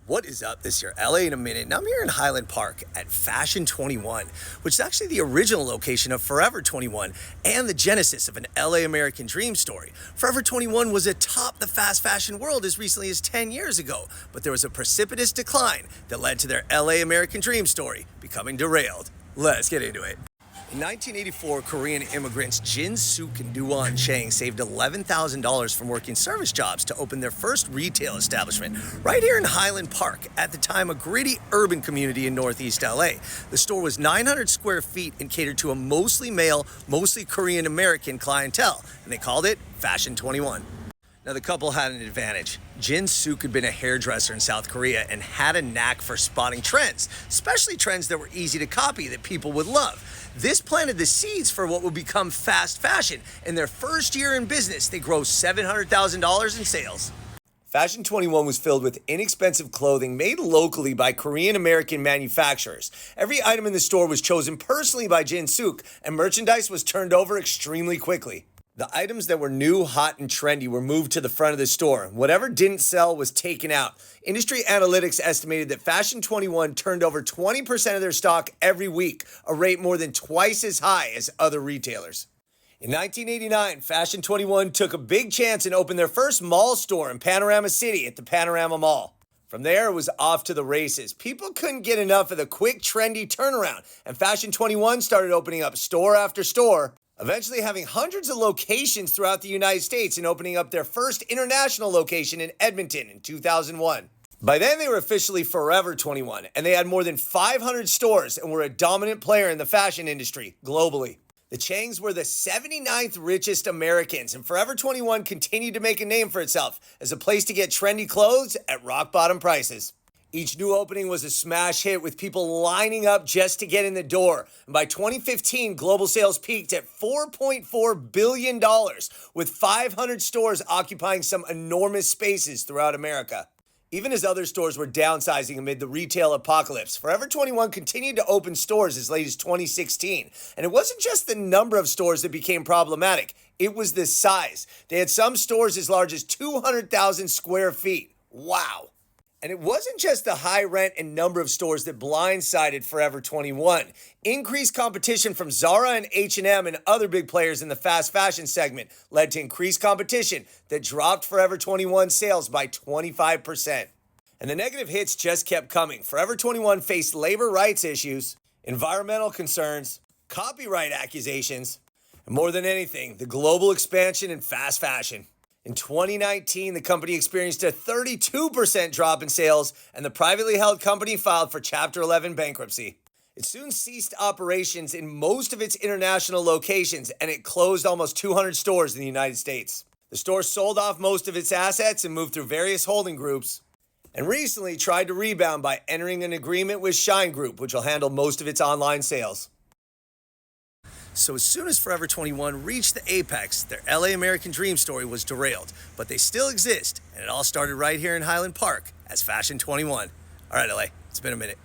What is up? This is your LA in a minute, and I'm here in Highland Park at Fashion 21, which is actually the original location of Forever 21 and the genesis of an LA American dream story. Forever 21 was atop the fast fashion world as recently as 10 years ago, but there was a precipitous decline that led to their LA American dream story becoming derailed. Let's get into it. In 1984, Korean immigrants Jin Suk and Duan Chang saved $11,000 from working service jobs to open their first retail establishment right here in Highland Park, at the time a gritty urban community in Northeast LA. The store was 900 square feet and catered to a mostly male, mostly Korean American clientele, and they called it Fashion 21. Now, the couple had an advantage. Jin Suk had been a hairdresser in South Korea and had a knack for spotting trends, especially trends that were easy to copy that people would love. This planted the seeds for what would become fast fashion. In their first year in business, they grossed $700,000 in sales. Fashion 21 was filled with inexpensive clothing made locally by Korean American manufacturers. Every item in the store was chosen personally by Jin Suk, and merchandise was turned over extremely quickly. The items that were new, hot, and trendy were moved to the front of the store. Whatever didn't sell was taken out. Industry analytics estimated that Fashion 21 turned over 20% of their stock every week, a rate more than twice as high as other retailers. In 1989, Fashion 21 took a big chance and opened their first mall store in Panorama City at the Panorama Mall. From there, it was off to the races. People couldn't get enough of the quick, trendy turnaround, and Fashion 21 started opening up store after store, eventually having hundreds of locations throughout the United States and opening up their first international location in Edmonton in 2001. By then, they were officially Forever 21, and they had more than 500 stores and were a dominant player in the fashion industry globally. The Changs were the 79th richest Americans, and Forever 21 continued to make a name for itself as a place to get trendy clothes at rock-bottom prices. Each new opening was a smash hit, with people lining up just to get in the door. And by 2015, global sales peaked at $4.4 billion, with 500 stores occupying some enormous spaces throughout America. Even as other stores were downsizing amid the retail apocalypse, Forever 21 continued to open stores as late as 2016. And it wasn't just the number of stores that became problematic, it was the size. They had some stores as large as 200,000 square feet. Wow. And it wasn't just the high rent and number of stores that blindsided Forever 21. Increased competition from Zara and H&M and other big players in the fast fashion segment led to increased competition that dropped Forever 21 sales by 25%. And the negative hits just kept coming. Forever 21 faced labor rights issues, environmental concerns, copyright accusations, and more than anything, the global expansion in fast fashion. In 2019, the company experienced a 32% drop in sales, and the privately held company filed for Chapter 11 bankruptcy. It soon ceased operations in most of its international locations, and it closed almost 200 stores in the United States. The store sold off most of its assets and moved through various holding groups, and recently tried to rebound by entering an agreement with Shine Group, which will handle most of its online sales. So as soon as Forever 21 reached the apex, their LA American dream story was derailed. But they still exist, and it all started right here in Highland Park as Fashion 21. All right, LA, it's been a minute.